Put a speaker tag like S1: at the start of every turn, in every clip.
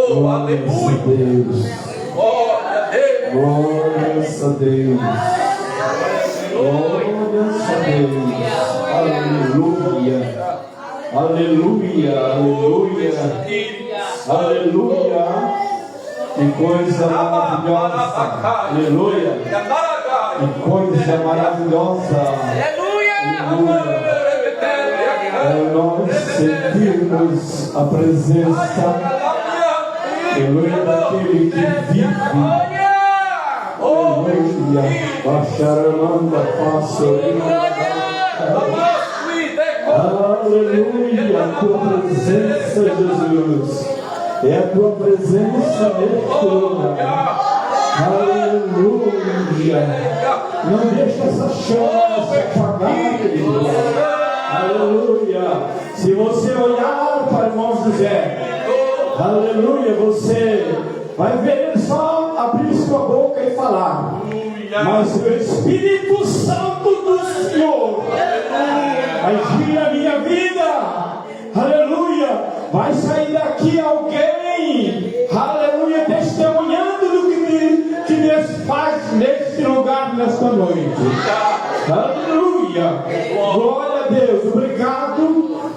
S1: Oh, aleluia. Glória a Deus.
S2: Glórias a Deus. Glórias a Deus. Aleluia. Aleluia. Aleluia. Aleluia. Que coisa maravilhosa. Aleluia. Que coisa maravilhosa. Aleluia. Nós sentimos a presença, aleluia, daquele que vive. Aleluia. Baixaramanda, pastorina. Aleluia. A tua presença, Jesus. É a tua presença neste lugar. Aleluia. Não deixa essa chama se apagar, Deus. Aleluia. Se você olhar para o irmão José, aleluia, você vai ver ele só abrir sua boca e falar. Mas o Espírito Santo do Senhor vai agir na minha vida. Aleluia. Vai sair daqui alguém, aleluia, testemunhando do que Deus faz neste lugar, nesta noite. Aleluia. Glória a Deus. Obrigado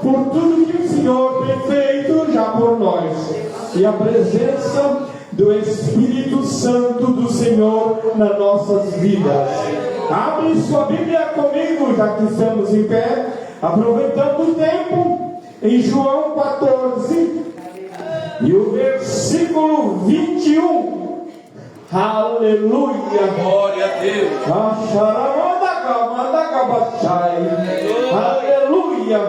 S2: por tudo que o Senhor tem feito já por nós. E a presença do Espírito Santo do Senhor nas nossas vidas. Abre sua Bíblia comigo, já que estamos em pé, aproveitando o tempo, em João 14 e o versículo 21. Aleluia.
S1: Glória a Deus.
S2: Aleluia.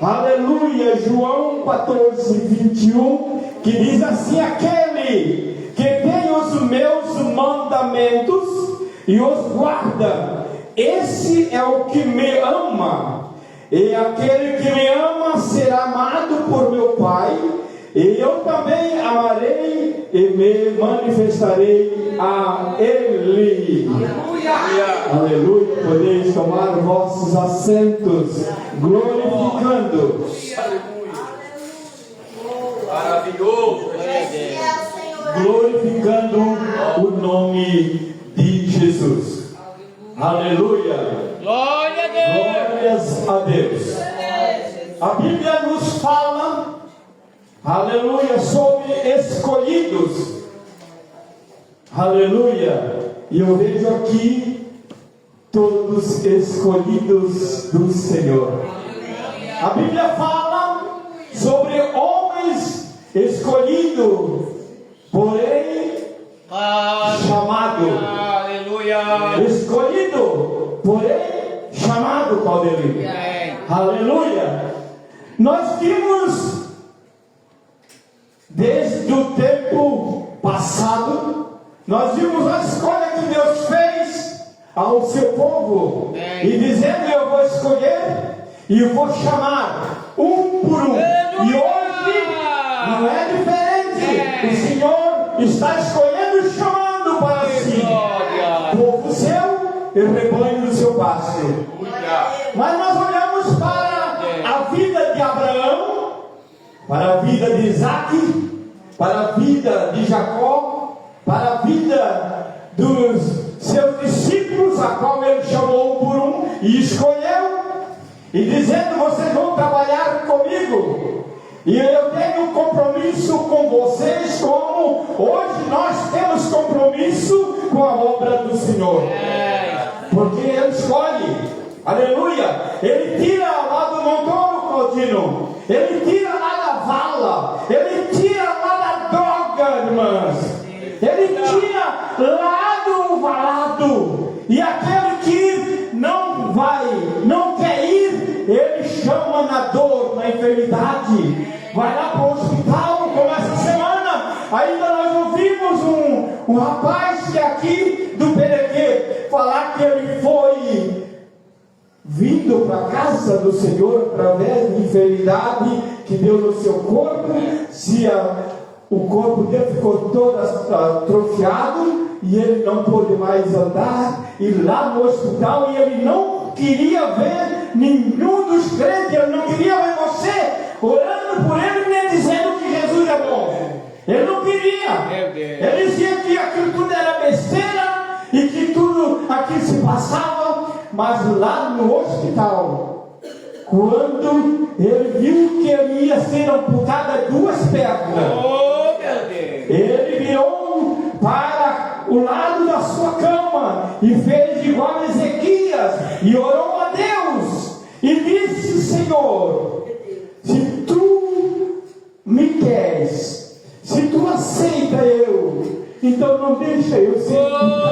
S2: Aleluia. João 14, 21, que diz assim: aquele que tem os meus mandamentos e os guarda, esse é o que me ama. E aquele que me ama será amado por meu Pai, e eu também amarei e me manifestarei a Ele. Aleluia. Aleluia. Podeis tomar vossos assentos, glorificando.
S1: Maravilhoso.
S2: Glorificando o nome de Jesus. Aleluia.
S1: Glória a Deus.
S2: Glórias a Deus. A Bíblia nos fala, aleluia, sobre escolhidos. Aleluia. E eu vejo aqui todos escolhidos do Senhor. A Bíblia fala sobre homens escolhidos, porém chamado.
S1: Aleluia.
S2: Escolhido, porém chamado, Claudemir. Aleluia. Nós vimos desde o tempo passado, nós vimos a escolha que Deus fez ao seu povo, e dizendo: eu vou escolher e eu vou chamar um por um. E hoje não é diferente. O Senhor está escolhendo e chamando para si povo seu e rebanho do seu pasto. Mas nós olhamos para a vida de Abraão, para a vida de Isaac, para a vida de Jacó, para a vida dos seus discípulos, a qual ele chamou por um e escolheu, e dizendo: vocês vão trabalhar comigo, e eu tenho um compromisso com vocês, como hoje nós temos compromisso com a obra do Senhor. Porque ele escolhe, aleluia. Ele tira lá do Montoro, Claudino, ele tira lá da vala, ele tira lá da droga, irmãs, ele tira lá do valado. E aquele que não vai, não quer ir, ele chama na dor, na enfermidade, vai lá para o hospital. Como essa semana ainda nós ouvimos um rapaz que é aqui do Perequê falar que ele foi vindo para a casa do Senhor através de enfermidade que deu no seu corpo. O corpo dele ficou todo atrofiado e ele não pôde mais andar, e lá no hospital, e ele não queria ver nenhum dos crentes, ele não queria ver você orando por ele, nem dizendo que Jesus é bom. Ele dizia que aquilo tudo era besteira e que tudo aquilo se passava, mas lá no hospital, quando ele viu que ele ia ser amputado 2 pernas, ele virou para o lado da sua cama e fez igual a Ezequias e orou a Deus e disse: Senhor, se tu me queres, se tu aceita eu, então não deixa eu ser
S3: aleluia,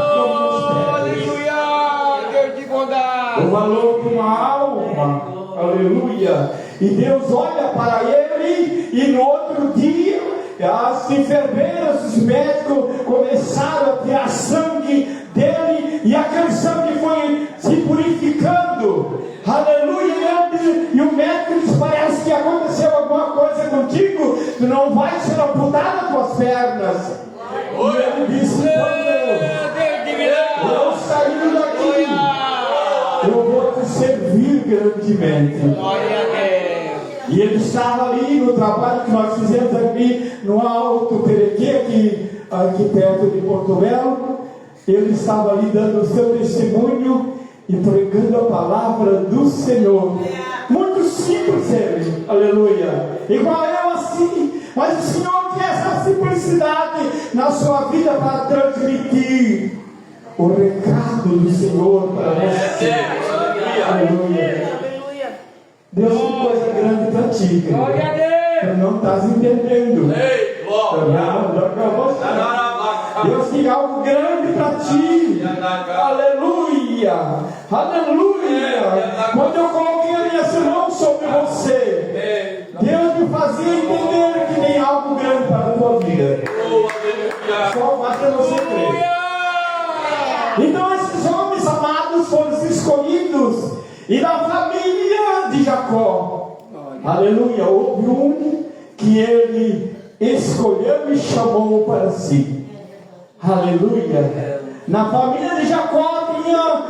S3: Deus de bondade.
S2: o valor de uma alma, aleluia. E Deus olha para ele e no outro dia as enfermeiras, os médicos começaram a tirar sangue dele e aquele sangue foi se purificando, aleluia. E o médico disse: parece que aconteceu alguma coisa contigo, tu não vai ser amputado as tuas pernas. E ele disse: eu saindo daqui, eu vou te servir grandemente. E ele estava ali no trabalho que nós fizemos aqui no Alto Perequê, aqui perto de Porto Belo. Ele estava ali dando o seu testemunho e pregando a palavra do Senhor. Muito simples ele, aleluia. Igual eu assim, mas o Senhor tem essa simplicidade na sua vida para transmitir o recado do Senhor para você. Aleluia. Deus tem coisa grande para ti.
S3: Glória a Deus.
S2: Tu não estás entendendo. Deus tem algo grande para ti. Aleluia. Aleluia. Quando eu coloquei a minha mão sobre você, Deus me fazia entender que tem algo grande para a tua vida. Só basta você crer. Então esses homens amados foram escolhidos. E da família de Jacó, aleluia, houve um que ele escolheu e chamou para si. Aleluia. Na família de Jacó tinha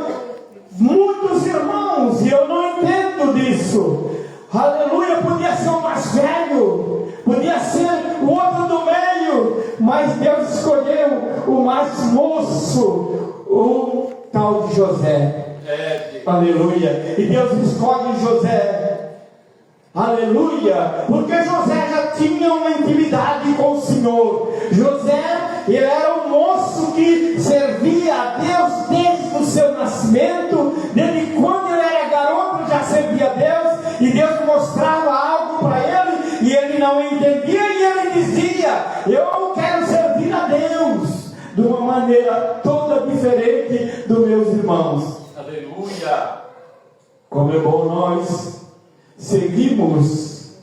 S2: muitos irmãos, e eu não entendo disso. Aleluia, podia ser o mais velho, podia ser o outro do meio, mas Deus escolheu o mais moço, o tal de José. Aleluia. E Deus escolhe José. Aleluia. Porque José já tinha uma intimidade com o Senhor. José, ele era um moço que servia a Deus desde o seu nascimento. Desde quando ele era garoto já servia a Deus. E Deus mostrava algo para ele e ele não entendia. E ele dizia: eu quero servir a Deus de uma maneira toda diferente dos meus irmãos.
S1: Aleluia.
S2: Como é bom nós seguimos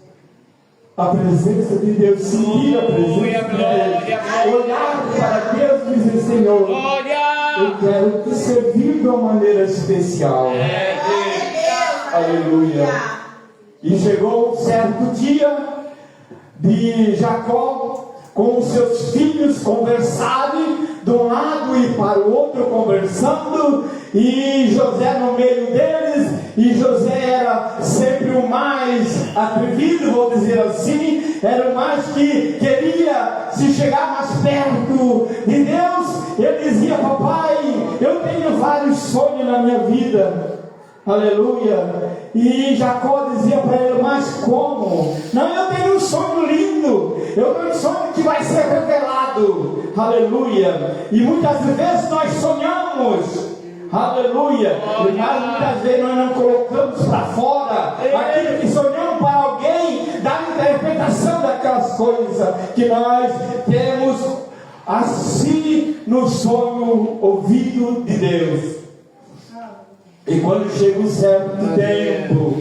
S2: a presença de Deus, seguir a presença de Deus, olhar para Deus e dizer: Senhor, eu quero te servir de uma maneira especial. Aleluia. E chegou um certo dia de Jacó com os seus filhos conversarem de um lado e para o outro conversando, e José no meio deles, e José era sempre o mais atrevido, vou dizer assim, era o mais que queria se chegar mais perto de Deus. Ele dizia: papai, eu tenho vários sonhos na minha vida. Aleluia. E Jacó dizia para ele: mas como? Não, eu tenho um sonho lindo, eu tenho um sonho que vai ser revelado. Aleluia. E muitas vezes nós sonhamos, aleluia, mas muitas vezes nós não colocamos para fora aquilo que sonhamos para alguém, da interpretação daquelas coisas que nós temos assim no sonho ouvido de Deus. E quando chega um certo tempo,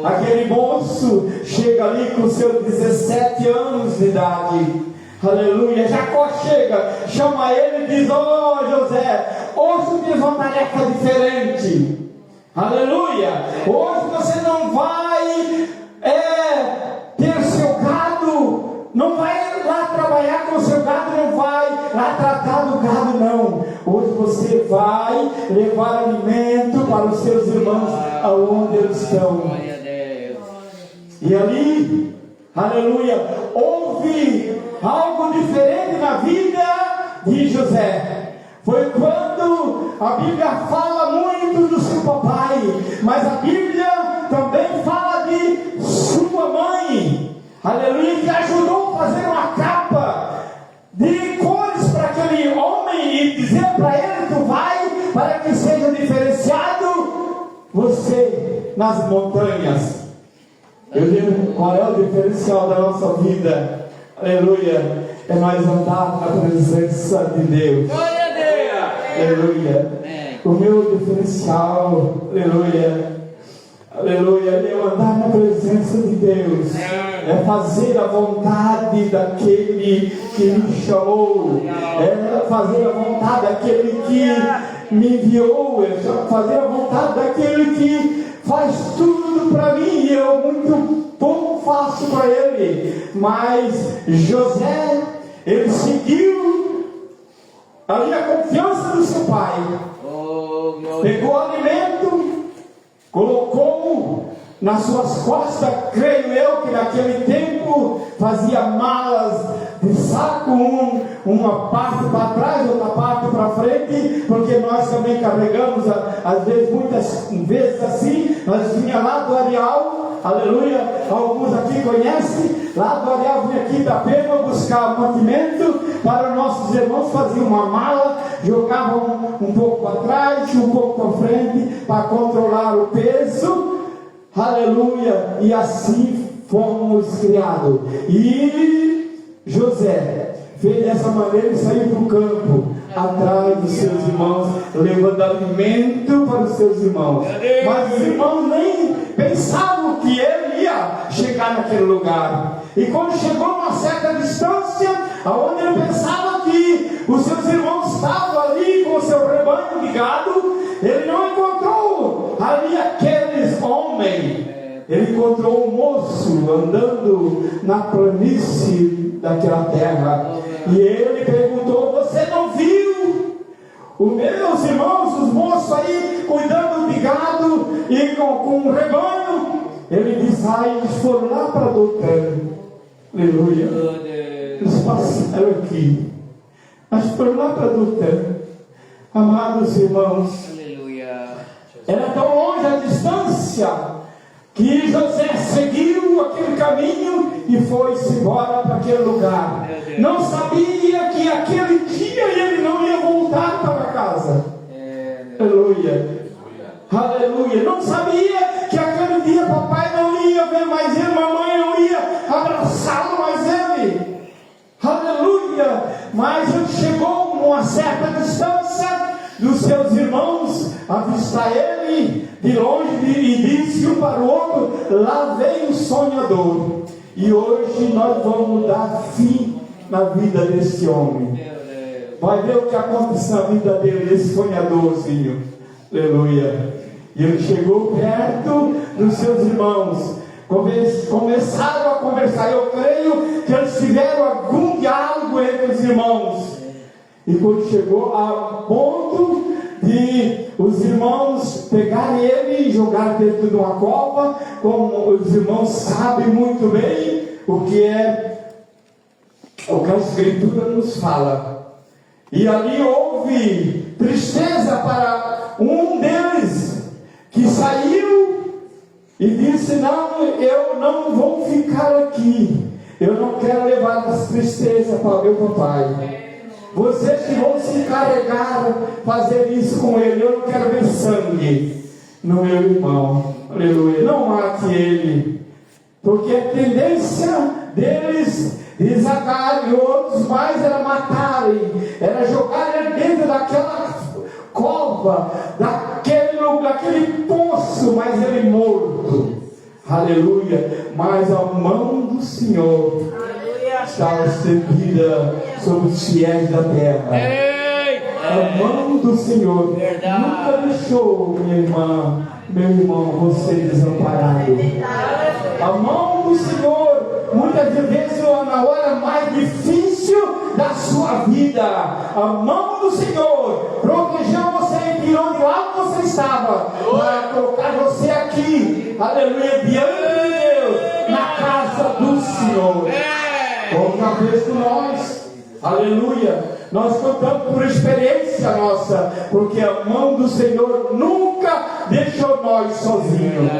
S2: aquele moço chega ali com seus 17 anos de idade. Aleluia. Jacó chega, chama ele e diz: oh José, hoje tens uma tarefa diferente. Aleluia. Hoje você não vai ter seu gado, não vai lá trabalhar com o seu gado, não vai lá tratar do gado, não. Hoje você vai levar alimento para os seus irmãos aonde eles estão. E ali, aleluia, houve algo diferente na vida de José. Foi quando a Bíblia fala muito do seu papai, mas a Bíblia também fala de sua mãe, aleluia, que ajudou a fazer uma capa de cores para aquele homem e dizer para ele: tu vai para que seja diferenciado você nas montanhas. Eu digo, qual é o diferencial da nossa vida? Aleluia, é nós andar na presença de Deus.
S3: Glória a Deus.
S2: Aleluia. O meu diferencial, aleluia, aleluia, é eu andar na presença de Deus, é fazer a vontade daquele que me chamou, é fazer a vontade daquele que me enviou, é fazer a vontade daquele que faz tudo para mim e eu muito pouco faço para ele. Mas José, ele seguiu ali a confiança do seu pai, pegou alimento, colocou nas suas costas. Creio eu que naquele tempo fazia malas de saco, uma parte para trás, outra parte para frente, porque nós também carregamos, às vezes, muitas vezes assim. Nós vinha lá do Areal, aleluia, alguns aqui conhecem, lá do Areal vinha aqui da Pena buscar mantimento para nossos irmãos, faziam uma mala, jogavam um pouco para trás, um pouco para frente, para controlar o peso, aleluia, e assim fomos criados. E José fez dessa maneira e saiu para o campo, atrás dos seus irmãos, levando alimento para os seus irmãos. Mas os irmãos nem pensavam que ele ia chegar naquele lugar. E quando chegou a uma certa distância, aonde ele pensava que os seus irmãos estavam ali com o seu rebanho de gado, ele não encontrou ali aqueles homens. Ele encontrou um moço andando na planície daquela terra. E ele perguntou: você não viu os meus irmãos, os moços aí, cuidando de gado e com um rebanho? Ele disse: eles foram lá para Dotã. Aleluia. Eles passaram aqui. Mas foram lá para Dotã. Amados irmãos, aleluia. Era tão longe a distância que José seguiu aquele caminho e foi-se embora para aquele lugar. Não sabia que aquele dia ele não ia voltar para casa. Aleluia. Aleluia. Não sabia que aquele dia papai não ia ver mais ele, mamãe não ia abraçá-lo mais ele. Aleluia. Mas ele chegou a uma certa distância dos seus irmãos, avistar ele de longe e disse um para o outro: lá vem o sonhador. E hoje nós vamos dar fim na vida desse homem. Vai ver o que aconteceu na vida dele, desse sonhadorzinho. Aleluia. E ele chegou perto dos seus irmãos, começaram a conversar. Eu creio que eles tiveram algum diálogo entre os irmãos. E quando chegou a ponto de os irmãos pegarem ele e jogar dentro de uma cova, como os irmãos sabem muito bem o que a Escritura nos fala. E ali houve tristeza para um deles, que saiu e disse: não, eu não vou ficar aqui, eu não quero levar as tristezas para meu papai. Vocês que vão se encarregar fazer isso com ele. Eu não quero ver sangue no meu irmão. Aleluia. Não mate ele, porque a tendência deles, de Zagar e outros mais, era matarem, era jogar ele dentro daquela cova, daquele poço, mas ele morto. Aleluia. Mas a mão do Senhor estava estendida sobre os fiéis da terra. A mão do Senhor nunca deixou, minha irmã, meu irmão, você desamparado. A mão do Senhor, muitas vezes na hora mais difícil da sua vida, a mão do Senhor protegeu você e tirou de lá onde você estava, para colocar você aqui, aleluia, diante de Deus, na casa do Senhor. Outra vez com nós, Aleluia. Nós contamos por experiência nossa, porque a mão do Senhor nunca deixou nós sozinhos.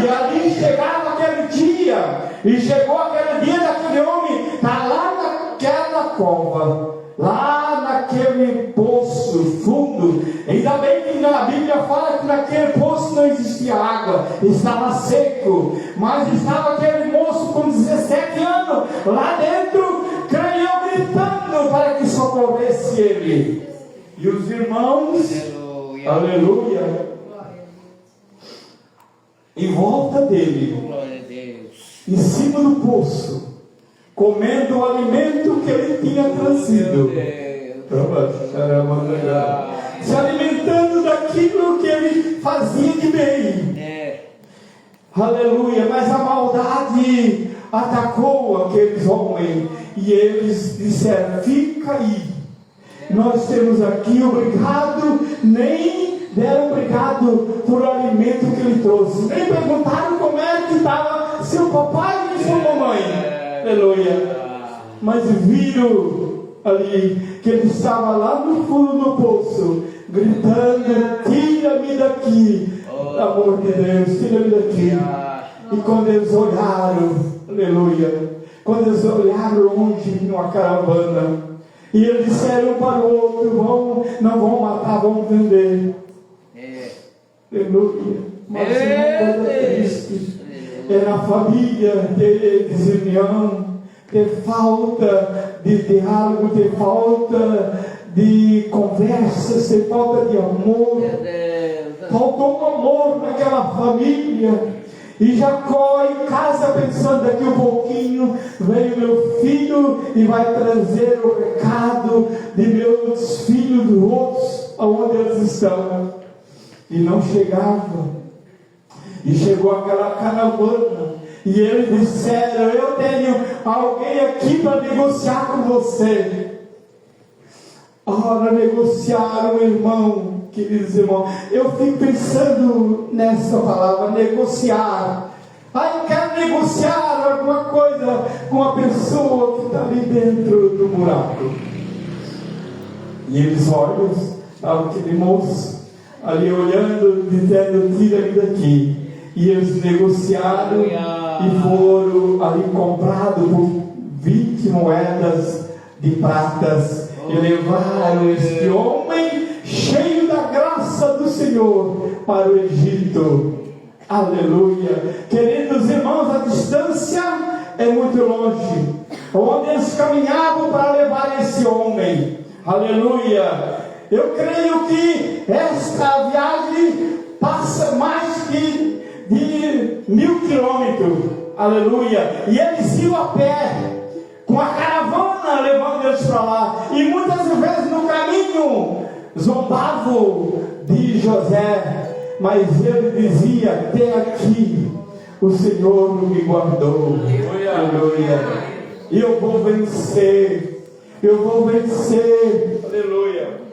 S2: E ali chegava aquele dia, e chegou aquele dia daquele homem, está lá naquela cova, lá naquele poço fundo. Ainda bem que na Bíblia fala que naquele poço não existia água, estava seco, mas estava aquele moço com 17 anos lá dentro, creio, gritando para que socorresse ele. E os irmãos, aleluia, em volta dele,
S3: Glória a Deus.
S2: em cima do poço, comendo o alimento que ele tinha trazido, se alimentando daquilo que ele fazia de bem. Aleluia. Mas a maldade atacou aqueles homens, e eles disseram: fica aí, nós temos aqui, obrigado. Nem deram obrigado por o alimento que ele trouxe, nem perguntaram como é que estava seu papai e sua mamãe. Aleluia. Mas viram ali que ele estava lá no fundo do poço, gritando: tira-me daqui, amor de Deus, tira-me daqui. E quando eles olharam, aleluia, quando eles olharam longe numa caravana, e eles disseram um para o outro: não vão matar, vão vender. Aleluia. Mas uma coisa triste é na família ter desunião, ter falta de diálogo, ter falta de conversas, ter falta de amor. Faltou um amor naquela família. E Jacó em casa pensando: daqui um pouquinho vem meu filho e vai trazer o recado de meus filhos dos outros, aonde eles estão. E não chegava. E chegou aquela caravana, e eles disseram: eu tenho alguém aqui para negociar com você. Ora, negociar, irmão, queridos irmãos, eu fico pensando nessa palavra, negociar. Eu quero negociar alguma coisa com a pessoa que está ali dentro do buraco. E eles olham aquele moço ali olhando, dizendo: tira-me daqui. E eles negociaram e foram ali comprados por 20 moedas de pratas. E levaram este homem cheio da graça do Senhor para o Egito. Aleluia. Queridos irmãos, a distância é muito longe, onde eles caminhavam para levar esse homem. Aleluia. Eu creio que esta viagem passa mais de 1000 quilômetros. Aleluia. E eles iam a pé, com a caravana levando eles para lá. E muitas vezes no caminho zombavam de José, mas ele dizia: até aqui o Senhor me guardou. Aleluia. E eu vou vencer. Eu vou vencer. Aleluia.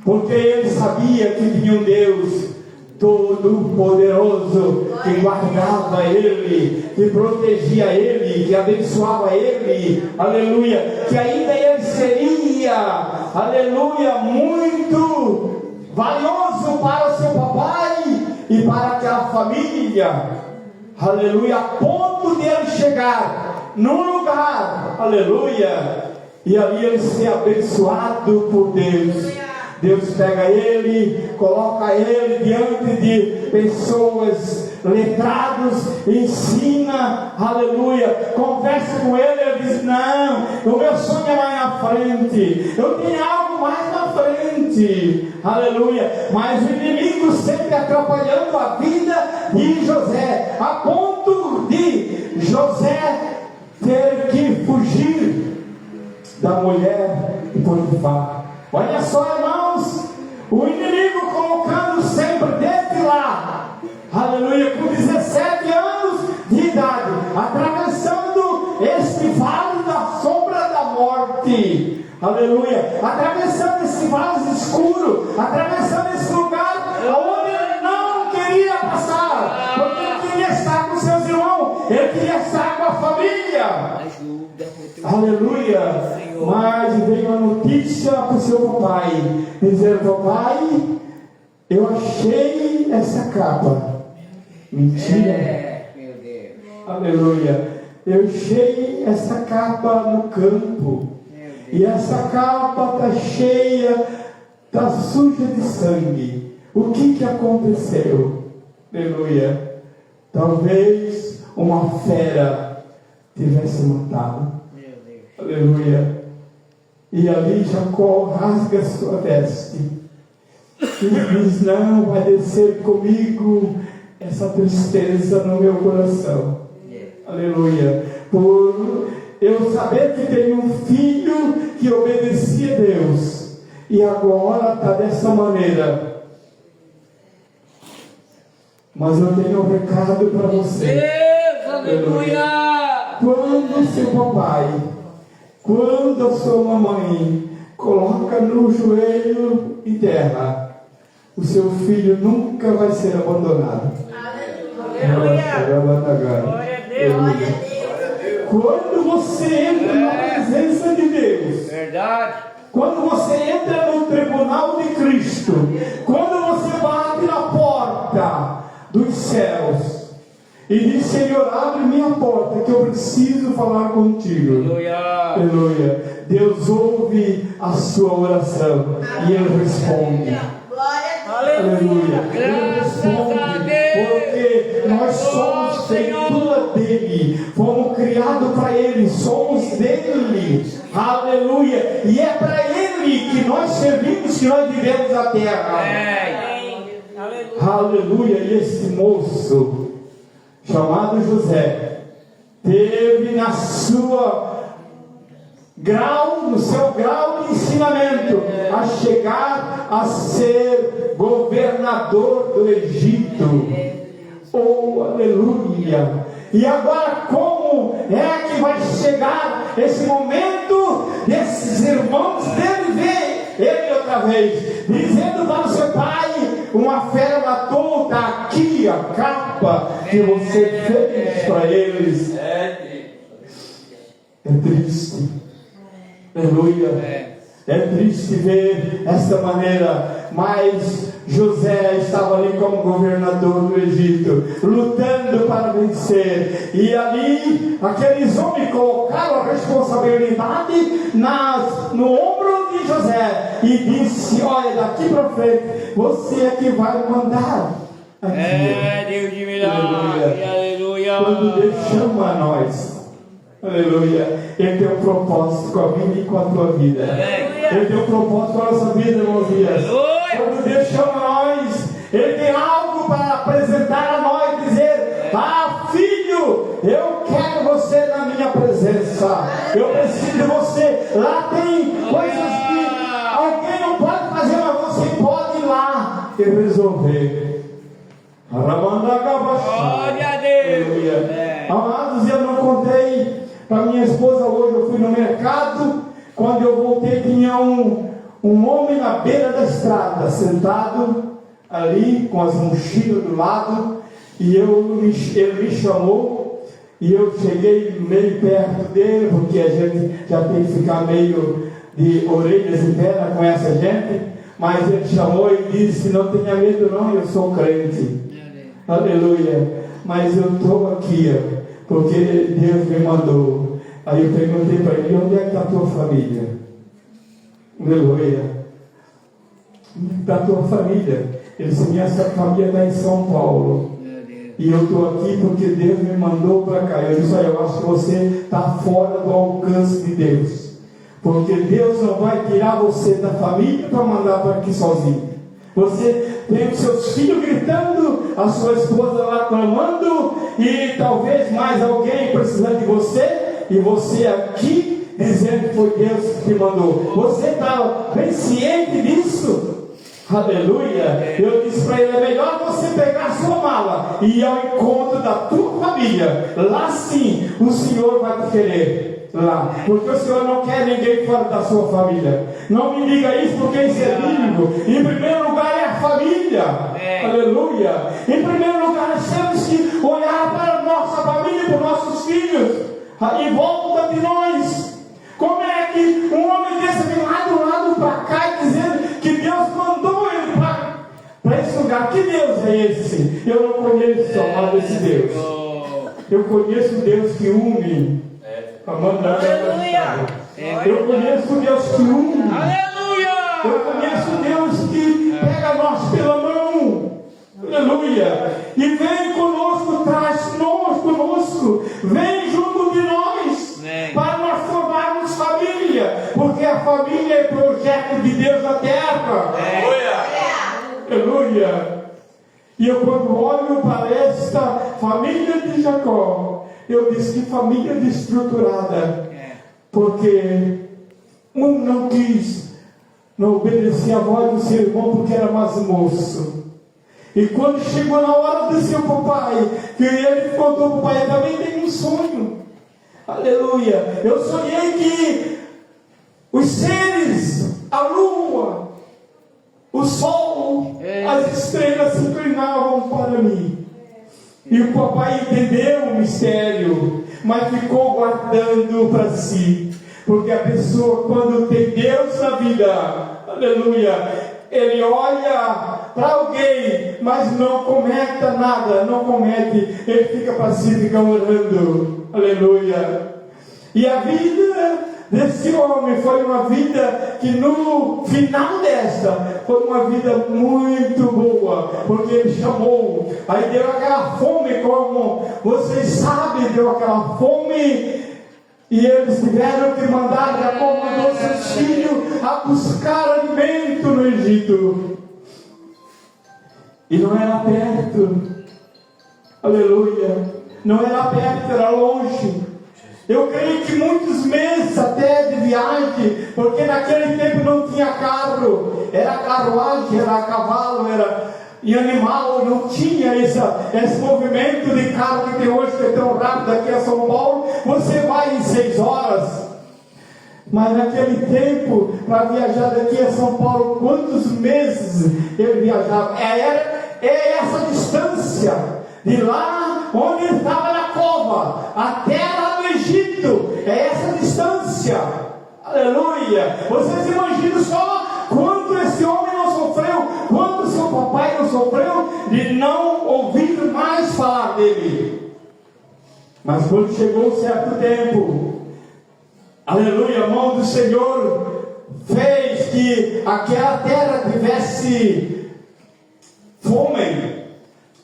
S2: Porque ele sabia que tinha um Deus Todo-Poderoso que guardava ele, que protegia ele, que abençoava ele. Aleluia. Que ainda ele seria, aleluia, muito valioso para o seu papai e para aquela família. Aleluia. A ponto de ele chegar num lugar, aleluia, e ali ele ser abençoado por Deus. Deus pega ele, coloca ele diante de pessoas letrados, ensina, aleluia, conversa com ele. Ele diz: não, o meu sonho é lá na frente, eu tenho algo mais na frente, aleluia. Mas o inimigo sempre atrapalhando a vida de José, a ponto de José ter que fugir da mulher de Potifar. Olha só, irmãos, o inimigo colocando sempre desse lado, aleluia, com 17 anos de idade, atravessando este vale da sombra da morte, aleluia, atravessando esse vale escuro, atravessando esse lugar onde ele não queria passar, porque ele queria estar com seus irmãos, ele queria estar com a família. Aleluia. Mas veio a notícia para o seu papai, dizendo: papai, eu achei essa capa. Mentira.
S3: Meu Deus.
S2: Aleluia. Eu achei essa capa no campo. E essa capa está cheia, está suja de sangue. O que aconteceu? Aleluia. Talvez uma fera tivesse matado. Aleluia. E ali Jacó rasga sua veste e diz: não vai descer comigo essa tristeza no meu coração. Aleluia. Por eu saber que tenho um filho que obedecia a Deus e agora está dessa maneira. Mas eu tenho um recado para você.
S3: Deus, aleluia.
S2: Quando seu papai, quando a sua mamãe coloca no joelho em terra, o seu filho nunca vai ser abandonado.
S4: Aleluia. Glória a Deus.
S2: Quando você entra na presença de Deus,
S3: Verdade.
S2: quando você entra no tribunal de Cristo, quando você bate na porta dos céus e diz: Senhor, abre minha porta que eu preciso falar contigo.
S3: Aleluia.
S2: Aleluia. Deus ouve a sua oração e Ele responde. Aleluia. Ele responde, porque nós somos feitura dele, fomos criados para ele, somos dele. Aleluia. E é para ele que nós servimos, que nós vivemos a terra. Aleluia. E esse moço chamado José teve na sua no seu grau de ensinamento, a chegar a ser governador do Egito. Oh, aleluia! E agora, como é que vai chegar esse momento desses irmãos dele ver ele outra vez, dizendo para o seu pai: uma fera matou, está aqui a capa que você fez para eles. É triste. Aleluia. É triste ver essa maneira, mas José estava ali como governador do Egito, lutando para vencer. E ali, aqueles homens colocaram a responsabilidade no ombro de José e disse: olha, daqui para frente, você é que vai mandar. Aqui.
S3: Deus de milagre. Aleluia.
S2: Quando Deus chama a nós, aleluia, Ele tem um propósito com a minha e com a tua vida. Ele tem um propósito com a nossa vida, irmãos. Quando Deus chama nós, Ele tem algo para apresentar a nós, dizer: ah, filho, eu quero você na minha presença, eu preciso de você. Lá tem coisas que alguém não pode fazer, mas você pode ir lá e resolver.
S3: Glória a Deus.
S2: Amados, eu não contei para minha esposa hoje. Eu fui no mercado. Quando eu voltei, tinha um homem na beira da estrada, sentado ali com as mochilas do lado. E ele me chamou. E eu cheguei meio perto dele, porque a gente já tem que ficar meio de orelhas em terra com essa gente. Mas ele chamou e disse: não tenha medo não, eu sou crente. Aleluia. Mas eu estou aqui porque Deus me mandou. Aí eu perguntei para ele: onde é que está a tua família? Aleluia. Onde está a tua família? Ele disse: minha família está em São Paulo. E eu estou aqui porque Deus me mandou para cá. Eu disse: olha, eu acho que você está fora do alcance de Deus, porque Deus não vai tirar você da família para mandar para aqui sozinho. Você tem os seus filhos gritando, a sua esposa lá clamando, e talvez mais alguém precisando de você, e você aqui dizendo que foi Deus que te mandou. Você está bem ciente disso? Aleluia. Eu disse para ele: é melhor você pegar a sua mala e ir ao encontro da tua família. Lá sim o Senhor vai te querer. Lá, porque o Senhor não quer ninguém fora da sua família. Não me diga isso, porque isso é bíblico. Em primeiro lugar é a família. Aleluia. Em primeiro lugar nós temos que olhar para a nossa família, para os nossos filhos, em volta de nós. perguntar: que Deus é esse? Eu não conheço, amado, esse Deus. Eu conheço o Deus que une.
S3: Aleluia.
S2: Eu conheço o Deus que une.
S3: Aleluia.
S2: Eu conheço o Deus que pega nós pela mão. Aleluia. E vem conosco, traz nós conosco. Vem junto de nós.
S3: Amém.
S2: Para nós formarmos família. Porque a família é projeto de Deus na terra. Aleluia. E eu, quando olho para esta família de Jacó, eu disse: que família desestruturada. Porque um não quis, não obedecia a voz do seu irmão porque era mais moço. E quando chegou na hora de seu papai, que ele contou para o pai: eu também tenho um sonho. Aleluia. Eu sonhei que os seres, a lua, o sol, as estrelas se inclinavam para mim. E o papai entendeu o mistério, mas ficou guardando para si. Porque a pessoa, quando tem Deus na vida, aleluia, ele olha para alguém, mas não cometa nada, não comete, ele fica passivo, fica orando, aleluia. E a vida desse homem foi uma vida que no final desta foi uma vida muito boa, porque ele chamou, aí deu aquela fome, como vocês sabem, deu aquela fome, e eles tiveram que mandar, Jacó mandou seus filhos a buscar alimento no Egito, e não era perto, aleluia, não era perto, era longe. Eu creio que muitos meses até de viagem, porque naquele tempo não tinha carro, era carruagem, era cavalo, era e animal, não tinha esse movimento de carro que tem hoje, que é tão rápido aqui a São Paulo, você vai em 6 horas. Mas naquele tempo, para viajar daqui a São Paulo, quantos meses ele viajava? É essa distância, de lá onde ele estava na cova, até lá no Egito, é essa distância, aleluia. Vocês imaginam só quanto esse homem não sofreu, quanto seu papai não sofreu, de não ouvir mais falar dele. Mas quando chegou um certo tempo, aleluia, a mão do Senhor fez que aquela terra tivesse fome,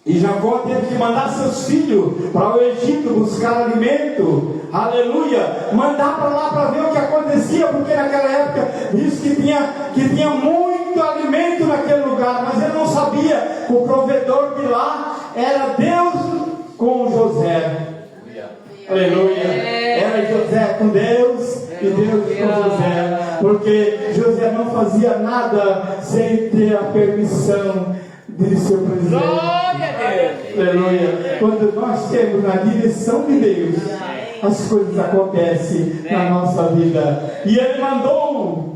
S2: e Jacó teve que mandar seus filhos para o Egito buscar alimento, aleluia, mandar para lá para ver o que acontecia, porque naquela época diz que tinha muito alimento naquele lugar, mas ele não sabia que o provedor de lá era Deus com José. Aleluia. Era José com Deus e Deus com José, porque José não fazia nada sem ter a permissão de seu presidente.
S3: Glória a Deus.
S2: Aleluia. Quando nós temos na direção de Deus, as coisas acontecem na nossa vida. E ele mandou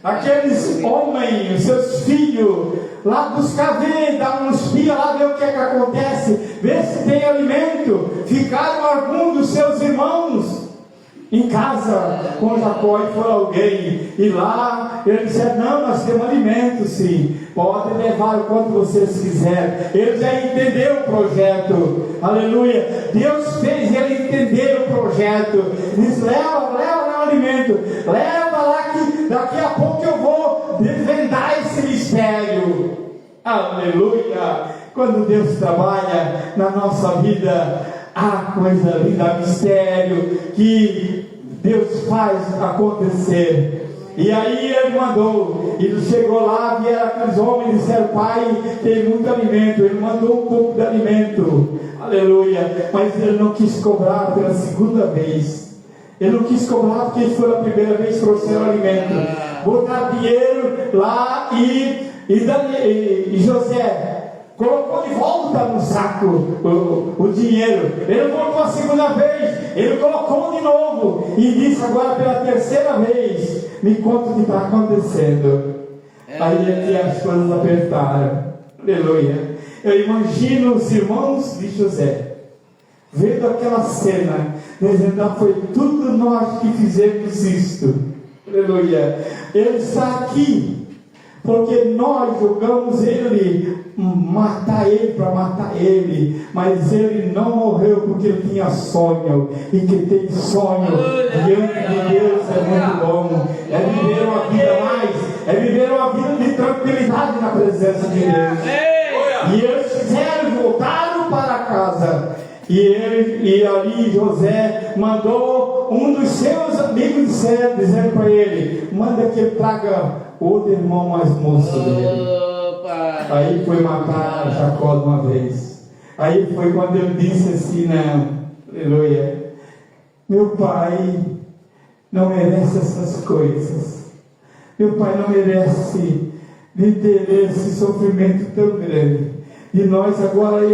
S2: aqueles homens, seus filhos, lá buscar ver, dar uns espias lá, ver o que é que acontece, ver se tem alimento. Ficaram alguns dos seus irmãos em casa com Jacó, e foi alguém, e lá ele disse: não, nós temos alimento sim, pode levar o quanto vocês quiserem. Ele já entendeu o projeto, aleluia. Deus fez ele entender o projeto. Diz: leva lá o alimento, leva lá que daqui a pouco eu vou desvendar esse mistério. Aleluia. Quando Deus trabalha na nossa vida, há coisa linda, mistério que Deus faz acontecer. E aí ele mandou, ele chegou lá, vieram aqueles homens e disseram: pai, tem muito alimento. Ele mandou um pouco de alimento, aleluia, mas ele não quis cobrar pela segunda vez. Ele não quis cobrar porque foi a primeira vez que trouxeram alimento. Botar dinheiro lá e José colocou de volta no saco o dinheiro. Ele colocou a segunda vez, ele colocou de novo e disse agora pela terceira vez: me conta o que está acontecendo. Aí aqui as coisas apertaram. Aleluia. Eu imagino os irmãos de José vendo aquela cena, dizendo: ah, foi tudo nós que fizemos isto. Aleluia. Ele está aqui, porque nós julgamos ele, matar ele para matar ele, mas ele não morreu porque ele tinha sonho, e que tem sonho diante de Deus é muito bom, é viver uma vida de tranquilidade na presença de Deus. E eles fizeram, voltaram para casa. E ali José mandou um dos seus amigos dizendo para ele: manda que ele traga outro irmão mais moço dele. Aí foi matar Jacó de uma vez. Aí foi quando ele disse assim: não, aleluia, meu pai não merece essas coisas. Meu pai não merece ter esse sofrimento tão grande. E nós agora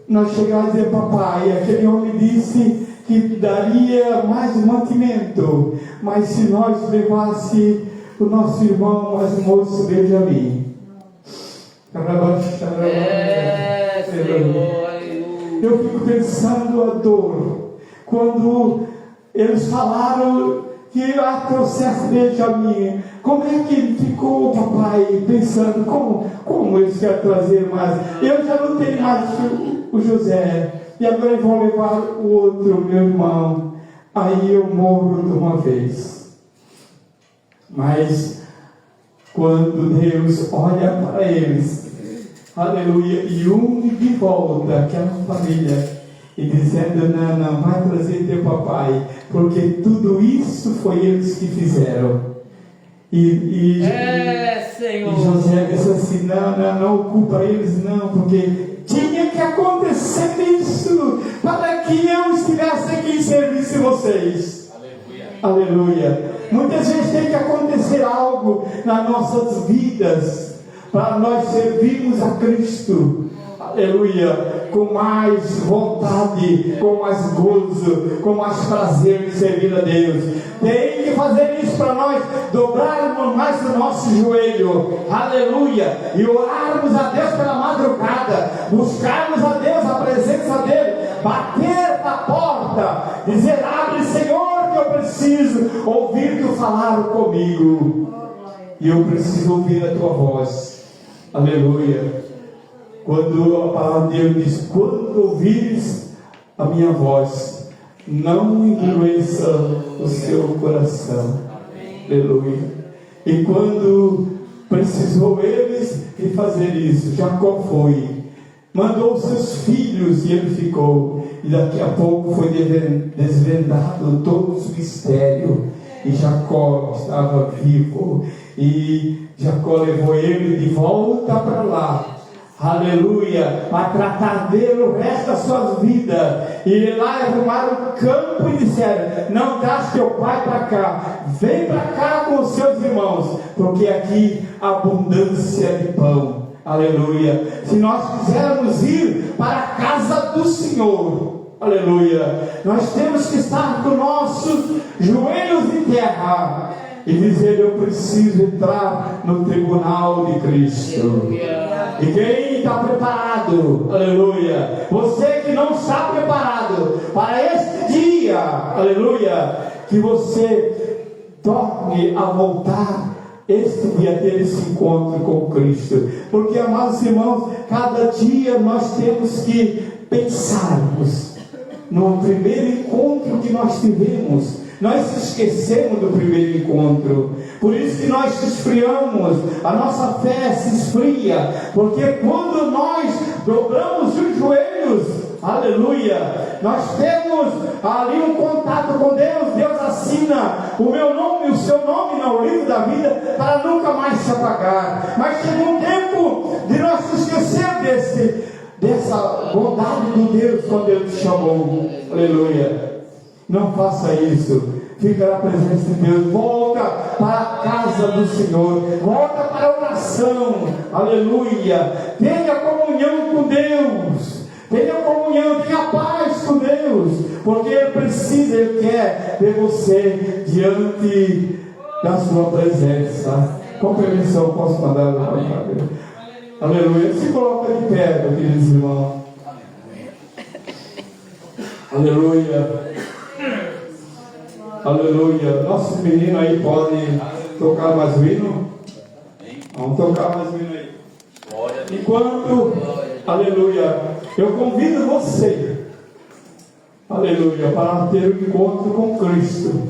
S2: nós chegamos a dizer: papai, aquele homem disse que daria mais mantimento, mas se nós levasse o nosso irmão mais moço Benjamim. Eu fico pensando a dor quando eles falaram que trouxesse Benjamim. Como é que ele ficou, papai, pensando como eles querem trazer mais? Eu já não tenho mais o José, e agora eles vão levar o outro, meu irmão. Aí eu morro de uma vez. Mas quando Deus olha para eles, aleluia, e une de volta aquela família, e dizendo: não, vai trazer teu papai, porque tudo isso foi eles que fizeram. E José disse assim: não ocupa eles não, porque tinha que acontecer isso para que eu estivesse aqui em serviço de vocês. Aleluia. Muitas vezes tem que acontecer algo nas nossas vidas para nós servirmos a Cristo. Aleluia, com mais vontade, com mais gozo, com mais prazer de servir a Deus. Tem que fazer isso para nós dobrarmos mais o nosso joelho, aleluia, e orarmos a Deus pela madrugada, buscarmos a Deus, a presença dEle, bater na porta, dizer: abre, Senhor, que eu preciso ouvir tu falar comigo, e eu preciso ouvir a tua voz. Aleluia. Quando a palavra de Deus diz: quando ouvires a minha voz, não endureça o seu coração. Aleluia. E quando precisou eles de fazer isso, Jacó foi, mandou seus filhos e ele ficou. E daqui a pouco foi desvendado todo o mistério, e Jacó estava vivo, e Jacó levou ele de volta para lá, aleluia, para tratar dele o resto da sua vida. E lá arrumaram o campo e disseram: não traz teu pai para cá, vem para cá com os seus irmãos, porque aqui há abundância de pão. Aleluia. Se nós quisermos ir para a casa do Senhor, aleluia, nós temos que estar com nossos joelhos em terra e dizer: eu preciso entrar no tribunal de Cristo. E quem está preparado, aleluia, você que não está preparado para este dia, aleluia, que você torne a voltar este dia, ter esse encontro com Cristo. Porque, amados irmãos, cada dia nós temos que pensarmos no primeiro encontro que nós tivemos. Nós esquecemos do primeiro encontro, por isso que nós se esfriamos, a nossa fé se esfria, porque quando nós dobramos os joelhos, aleluia, nós temos ali um contato com Deus. Deus assina o meu nome e o seu nome no livro da vida para nunca mais se apagar. Mas chegou um tempo de nós se esquecer dessa bondade de Deus quando Ele te chamou. Aleluia. Não faça isso. Fica na presença de Deus. Volta para a casa do Senhor. Volta para a oração. Aleluia. Tenha comunhão com Deus. Tenha comunhão, tenha paz com Deus. Porque Ele precisa, Ele quer ver você diante da sua presença. Com permissão, posso mandar o Pai? Aleluia. Se coloca de pé, meu queridos irmãos. Aleluia. Aleluia. Nossos meninos aí podem tocar mais o hino? Vamos tocar mais um hino aí.
S3: Glória a Deus.
S2: Enquanto, aleluia, eu convido você, aleluia, para ter um encontro com Cristo.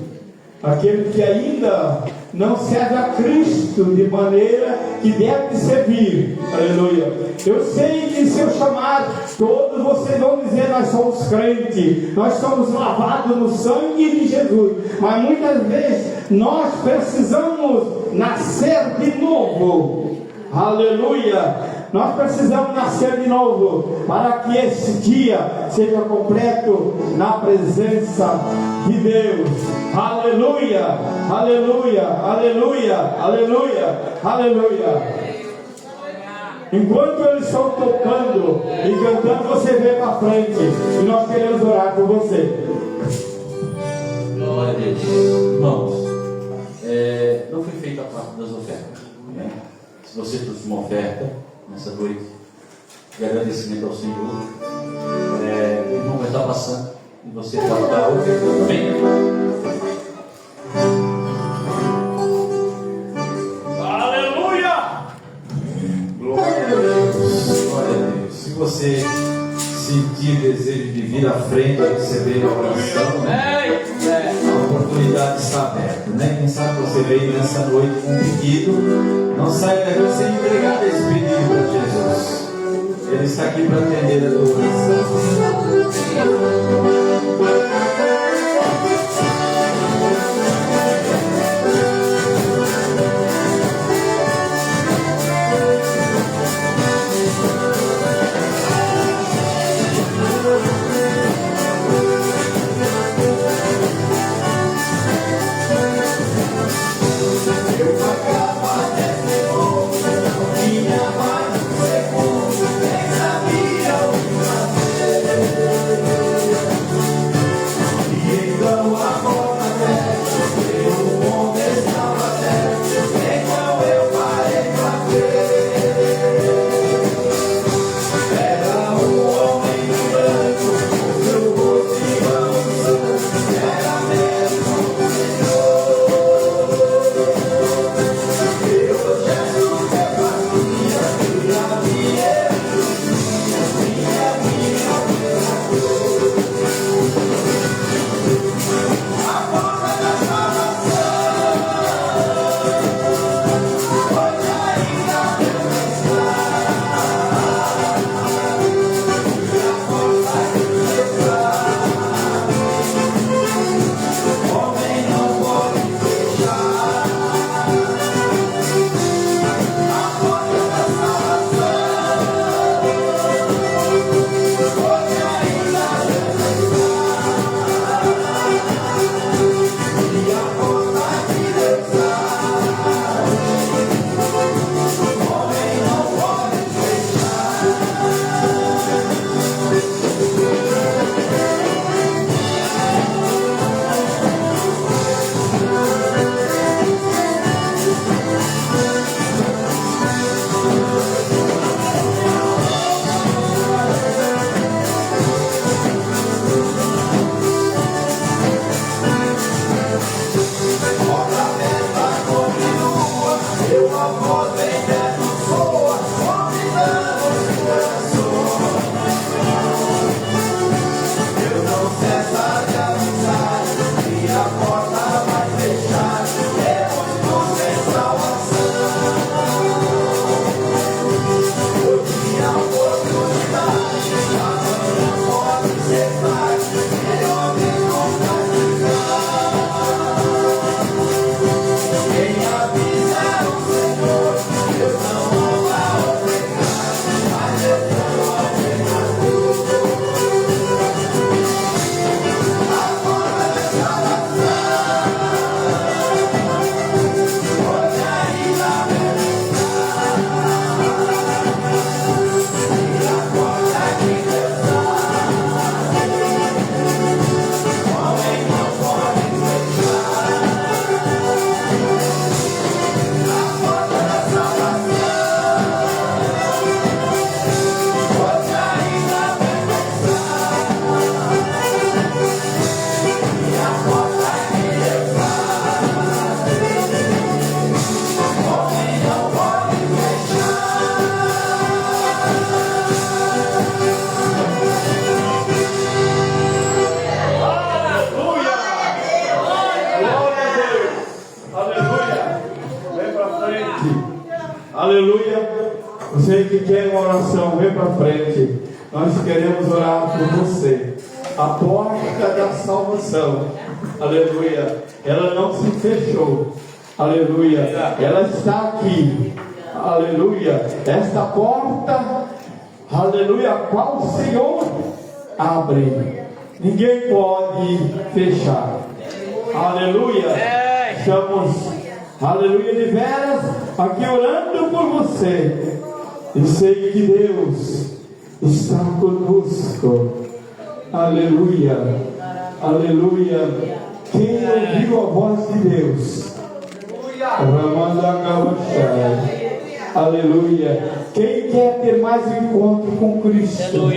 S2: Aquele que ainda não serve a Cristo de maneira que deve servir, aleluia. Eu sei que se eu chamar, todos vocês vão dizer: nós somos crentes, nós somos lavados no sangue de Jesus. Mas muitas vezes nós precisamos nascer de novo, aleluia. Nós precisamos nascer de novo para que esse dia seja completo na presença de Deus. Aleluia, aleluia, aleluia, aleluia, aleluia. Enquanto eles estão tocando e cantando, você vem para frente e nós queremos orar por você.
S1: Glória a Deus. Irmãos, não foi feita a parte das ofertas, né? Se você trouxe uma oferta nessa noite de agradecimento ao Senhor, o irmão vai estar passando e você pode estar ofertando. Amém?
S2: Aleluia!
S1: Glória a Deus, glória a Deus. Se você sentir desejo de vir à frente e receber a oração, a oportunidade está aberta, né? Quem sabe você veio nessa noite com um pedido, não saia daqui sem entregar esse pedido para Jesus. Ele está aqui para atender a tua oração.
S2: Aleluia. Você que quer uma oração, vem para frente. Nós queremos orar por você. A porta da salvação, aleluia, ela não se fechou, aleluia, ela está aqui, aleluia. Esta porta, aleluia, a qual o Senhor abre, ninguém pode fechar, aleluia. Estamos, aleluia, de veras aqui orando por você, e sei que Deus está conosco. Aleluia, aleluia. Quem ouviu a voz de Deus? Aleluia. Quem quer ter mais um encontro com Cristo?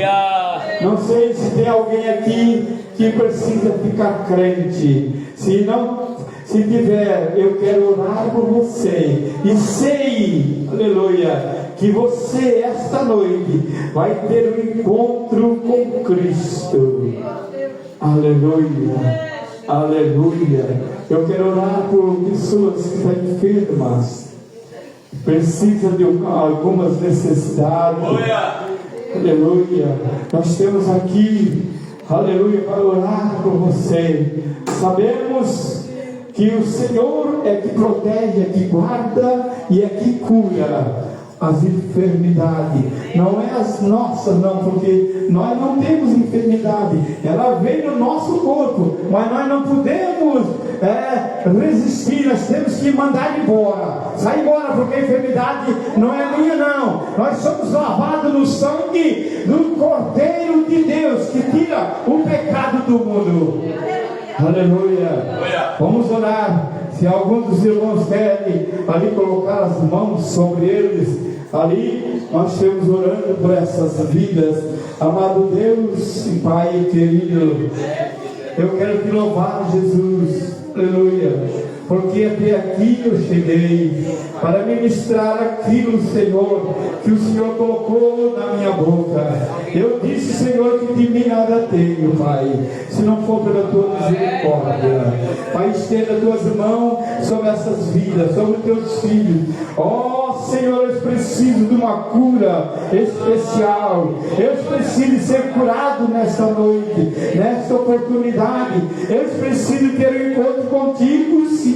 S2: Não sei se tem alguém aqui que precisa ficar crente. Se tiver, eu quero orar por você. E sei, aleluia, que você esta noite vai ter um encontro com Cristo. Aleluia, aleluia. Eu quero orar por pessoas que estão enfermas, precisam de algumas necessidades. Aleluia. Nós temos aqui, aleluia, para orar por você. Sabemos que o Senhor é que protege, é que guarda e é que cura as enfermidades. Não é as nossas, não, porque nós não temos enfermidade. Ela vem no nosso corpo, mas nós não podemos resistir. Nós temos que mandar embora. Sai embora, porque a enfermidade não é minha, não. Nós somos lavados no sangue do Cordeiro de Deus, que tira o pecado do mundo. Aleluia. Vamos orar. Se algum dos irmãos querem ali colocar as mãos sobre eles, ali nós estamos orando por essas vidas. Amado Deus e Pai querido, eu quero te louvar, Jesus. Aleluia. Porque até aqui eu cheguei para ministrar aquilo, Senhor, que o Senhor colocou na minha boca. Eu disse, Senhor, que de mim nada tenho, Pai, se não for pela tua misericórdia. Pai, estenda as tuas mãos sobre essas vidas, sobre os teus filhos. Oh, Senhor, eu preciso de uma cura especial. Eu preciso ser curado nesta noite, nesta oportunidade. Eu preciso ter um encontro contigo, Senhor.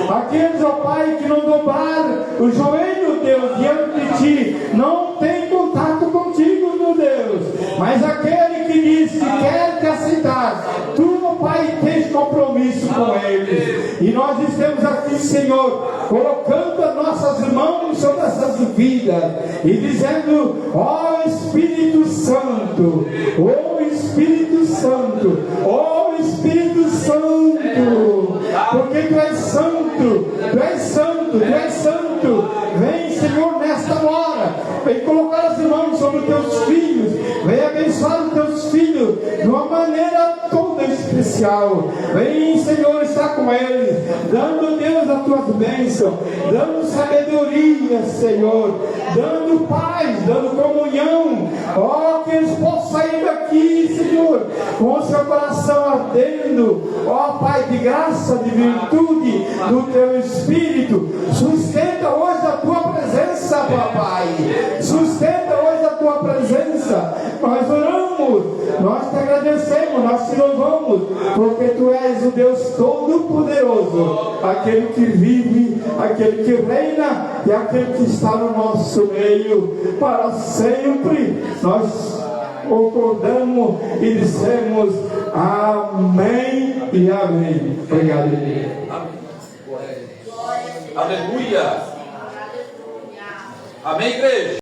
S2: Aqueles, ó Pai, que não dobraram o joelho, Deus, diante de ti, não tem contato contigo, meu Deus. Mas aquele que diz que quer te aceitar, tu, ó Pai, tens compromisso com eles. E nós estamos aqui, Senhor, colocando as nossas mãos sobre essas vidas e dizendo: ó Espírito Santo, ó Espírito Santo, ó Espírito Santo, porque tu és santo, tu és santo, tu és santo. Vem, Senhor, nesta hora, vem colocar as mãos sobre os teus filhos, vem abençoar os teus filhos de uma maneira toda especial. Vem, Senhor, estar com eles, dando, Deus, as tuas bênçãos, dando sabedoria, Senhor, dando paz, dando comunhão. Ó, que eles possam sair daqui, Senhor, com o seu coração ardendo, ó Pai, de graça, de virtude do teu Espírito. Sustenta hoje a tua presença, papai. Sustenta hoje a tua presença. Nós oramos, nós te agradecemos, nós te louvamos, porque tu és o Deus Todo-Poderoso, aquele que vive, aquele que reina e aquele que está no nosso meio para sempre. Nós concordamos e dissemos amém e amém. Obrigado.
S5: Aleluia. Amém, igreja.